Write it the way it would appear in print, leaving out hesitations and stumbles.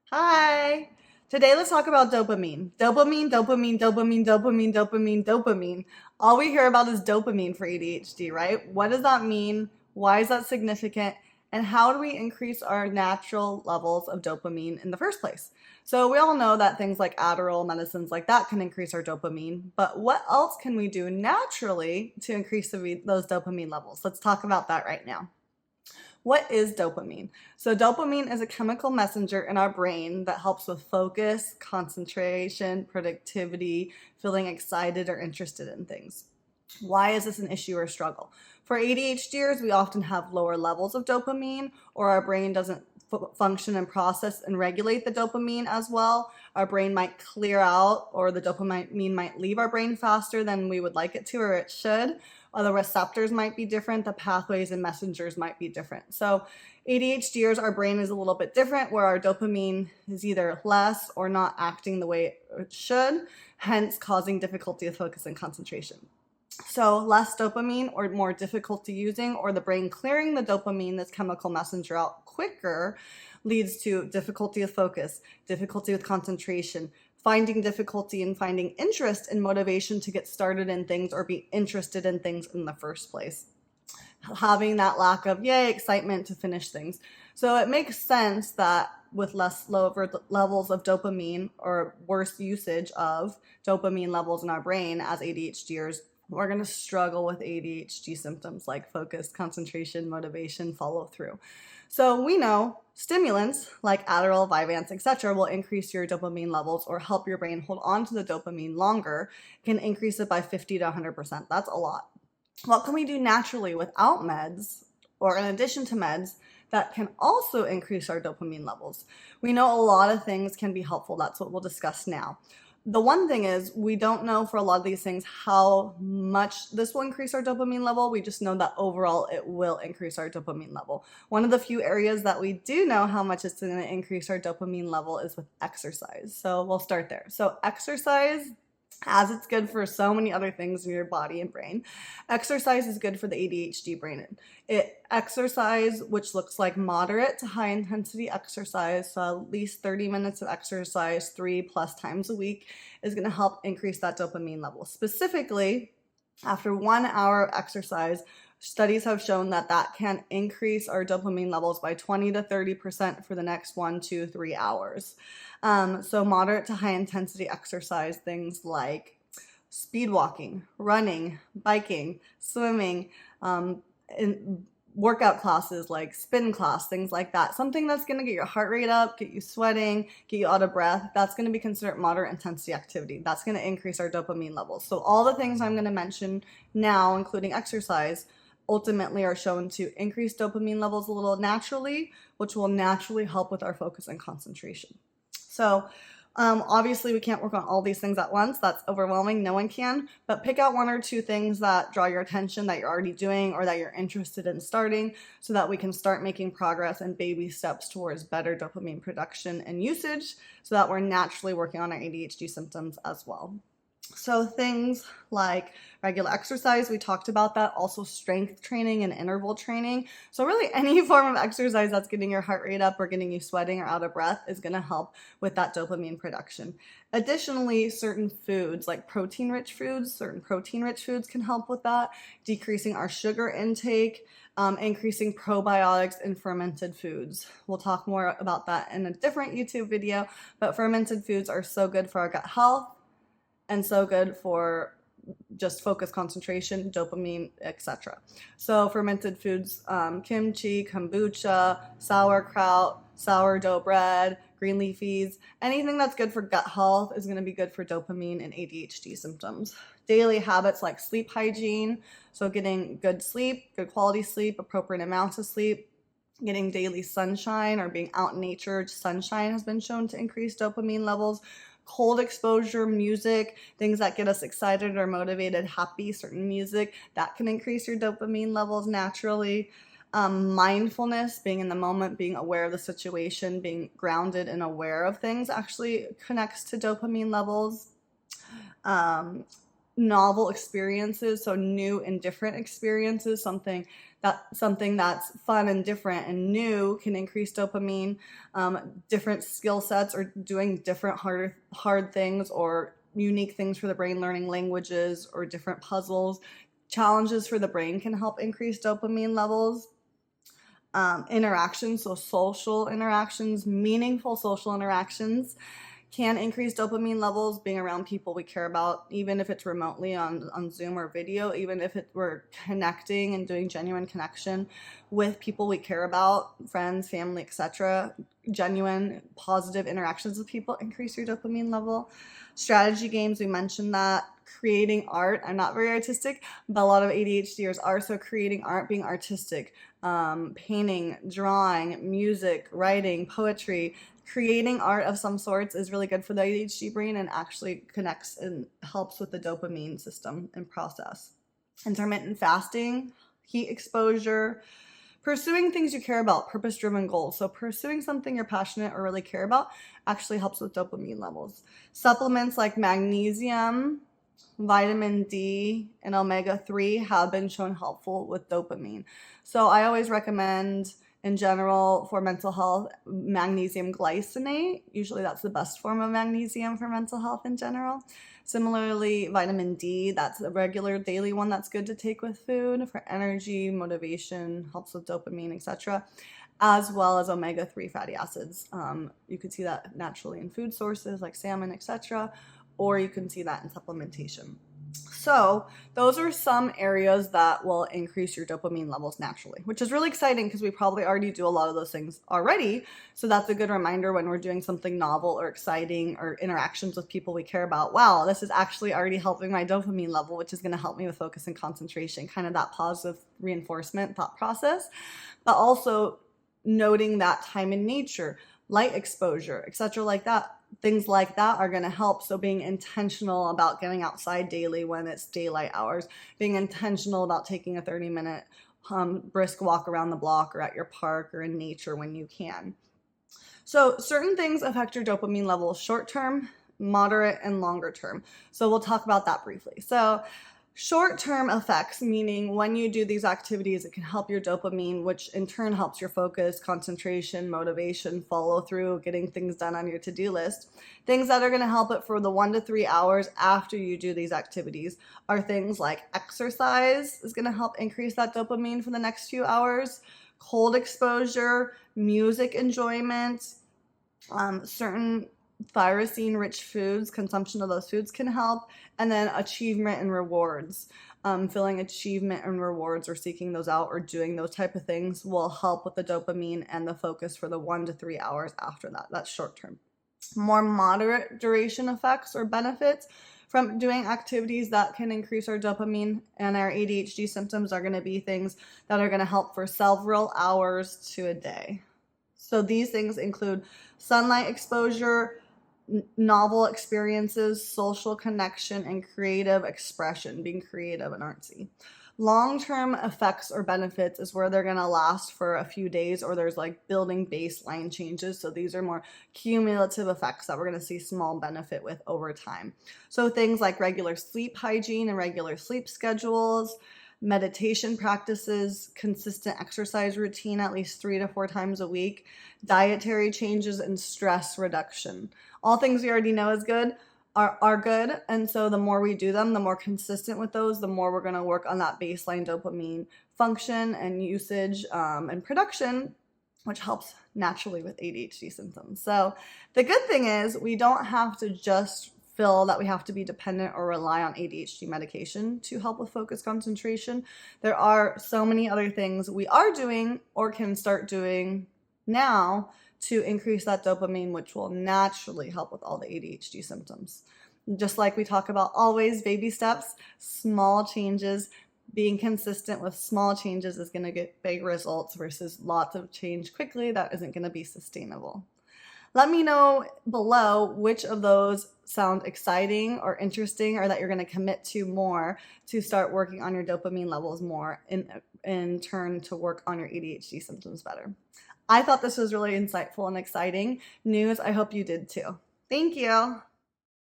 Hi. Today let's talk about dopamine. Dopamine, dopamine, dopamine, dopamine, dopamine, dopamine. All we hear about is dopamine for ADHD, right? What does that mean? Why is that significant? And how do we increase our natural levels of dopamine in the first place? So we all know that things like Adderall, medicines like that can increase our dopamine, but what else can we do naturally to increase those dopamine levels? Let's talk about that right now. What is dopamine? So, dopamine is a chemical messenger in our brain that helps with focus, concentration, productivity, feeling excited or interested in things. Why is this an issue or struggle? For ADHDers, we often have lower levels of dopamine, or our brain doesn't function and process and regulate the dopamine as well. Our brain might clear out, or the dopamine might leave our brain faster than we would like it to or it should. Or the receptors might be different, the pathways and messengers might be different. So, ADHDers, our brain is a little bit different where our dopamine is either less or not acting the way it should, hence causing difficulty of focus and concentration. So less dopamine or more difficulty using, or the brain clearing the dopamine, this chemical messenger, out quicker, leads to difficulty of focus, difficulty with concentration, finding difficulty in finding interest and motivation to get started in things or be interested in things in the first place. Having that lack of excitement to finish things. So it makes sense that with lower levels of dopamine or worse usage of dopamine levels in our brain as ADHDers, we're going to struggle with ADHD symptoms like focus, concentration, motivation, follow through. So we know stimulants like Adderall, Vyvanse, etc. will increase your dopamine levels or help your brain hold on to the dopamine longer, can increase it by 50 to 100%. That's a lot. What can we do naturally without meds or in addition to meds that can also increase our dopamine levels? We know a lot of things can be helpful. That's what we'll discuss now. The one thing is we don't know for a lot of these things how much this will increase our dopamine level. We just know that overall it will increase our dopamine level. One of the few areas that we do know how much it's going to increase our dopamine level is with exercise. So we'll start there. So exercise, as it's good for so many other things in your body and brain, exercise is good for the ADHD brain. Exercise, which looks like moderate to high intensity exercise, so at least 30 minutes of exercise 3+ times a week, is going to help increase that dopamine level. Specifically, after 1 hour of exercise, studies have shown that that can increase our dopamine levels by 20 to 30% for the next 1, 2, 3 hours. So moderate to high intensity exercise, things like speed walking, running, biking, swimming, in workout classes like spin class, things like that. Something that's going to get your heart rate up, get you sweating, get you out of breath. That's going to be considered moderate intensity activity. That's going to increase our dopamine levels. So all the things I'm going to mention now, including exercise, ultimately are shown to increase dopamine levels a little naturally, which will naturally help with our focus and concentration. So obviously we can't work on all these things at once. That's overwhelming. No one can. But pick out 1 or 2 things that draw your attention that you're already doing or that you're interested in starting so that we can start making progress and baby steps towards better dopamine production and usage so that we're naturally working on our ADHD symptoms as well. So things like regular exercise, we talked about that, also strength training and interval training. So really any form of exercise that's getting your heart rate up or getting you sweating or out of breath is going to help with that dopamine production. Additionally, certain foods like certain protein rich foods can help with that, decreasing our sugar intake, increasing probiotics in fermented foods. We'll talk more about that in a different YouTube video, but fermented foods are so good for our gut health and so good for just focus, concentration, dopamine, etc. So fermented foods, kimchi, kombucha, sauerkraut, sourdough bread, green leafies, anything that's good for gut health is going to be good for dopamine and ADHD symptoms. Daily habits like sleep hygiene, so getting good sleep, good quality sleep, appropriate amounts of sleep, getting daily sunshine or being out in nature. Sunshine has been shown to increase dopamine levels. Cold exposure, music, things that get us excited or motivated, happy, certain music, that can increase your dopamine levels naturally. Mindfulness, being in the moment, being aware of the situation, being grounded and aware of things actually connects to dopamine levels. novel experiences, so new and different experiences, something that's fun and different and new can increase dopamine. Different skill sets or doing different hard things or unique things for the brain, learning languages or different puzzles, challenges for the brain can help increase dopamine levels. Interactions, so social interactions, meaningful social interactions can increase dopamine levels. Being around people we care about, even if it's remotely on Zoom or video, even if we're connecting and doing genuine connection with people we care about, friends, family, etc. Genuine positive interactions with people increase your dopamine level. Strategy games, we mentioned that. Creating art, I'm not very artistic, but a lot of ADHDers are, so creating art, being artistic, painting, drawing, music, writing, poetry, creating art of some sorts is really good for the ADHD brain and actually connects and helps with the dopamine system and process. Intermittent fasting, heat exposure, pursuing things you care about, purpose-driven goals. So pursuing something you're passionate or really care about actually helps with dopamine levels. Supplements like magnesium, vitamin D, and omega-3 have been shown helpful with dopamine. So I always recommend, in general, for mental health, magnesium glycinate. Usually that's the best form of magnesium for mental health in general. Similarly, vitamin D, that's a regular daily one that's good to take with food for energy, motivation, helps with dopamine, etc., as well as omega-3 fatty acids. You could see that naturally in food sources like salmon, etc., or you can see that in supplementation. So those are some areas that will increase your dopamine levels naturally, which is really exciting because we probably already do a lot of those things already. So that's a good reminder when we're doing something novel or exciting or interactions with people we care about. Wow, this is actually already helping my dopamine level, which is going to help me with focus and concentration, kind of that positive reinforcement thought process, but also noting that time in nature, light exposure, etc., like that. Things like that are going to help. So being intentional about getting outside daily when it's daylight hours, being intentional about taking a 30-minute brisk walk around the block or at your park or in nature when you can. So certain things affect your dopamine levels short term, moderate, and longer term. So we'll talk about that briefly. So short-term effects, meaning when you do these activities, it can help your dopamine, which in turn helps your focus, concentration, motivation, follow through, getting things done on your to-do list. Things that are going to help it for the 1 to 3 hours after you do these activities are things like exercise is going to help increase that dopamine for the next few hours, cold exposure, music enjoyment, certain tyrosine-rich foods, consumption of those foods can help, and then achievement and rewards. Feeling achievement and rewards or seeking those out or doing those type of things will help with the dopamine and the focus for the 1 to 3 hours after that. That's short term. More moderate duration effects or benefits from doing activities that can increase our dopamine and our ADHD symptoms are going to be things that are going to help for several hours to a day. So these things include sunlight exposure, novel experiences, social connection, and creative expression, being creative and artsy. Long-term effects or benefits is where they're going to last for a few days or there's like building baseline changes. So these are more cumulative effects that we're going to see small benefit with over time. So things like regular sleep hygiene and regular sleep schedules, meditation practices, consistent exercise routine at least 3 to 4 times a week, dietary changes, and stress reduction. All things we already know is good are good, and so the more we do them, the more consistent with those, the more we're going to work on that baseline dopamine function and usage and production, which helps naturally with ADHD symptoms. So the good thing is we don't have to just feel that we have to be dependent or rely on ADHD medication to help with focus concentration. There are so many other things we are doing or can start doing now to increase that dopamine, which will naturally help with all the ADHD symptoms. Just like we talk about always, baby steps, small changes, being consistent with small changes is going to get big results versus lots of change quickly that isn't going to be sustainable. Let me know below which of those sound exciting or interesting or that you're going to commit to more to start working on your dopamine levels more in turn to work on your ADHD symptoms better. I thought this was really insightful and exciting news. I hope you did too. Thank you.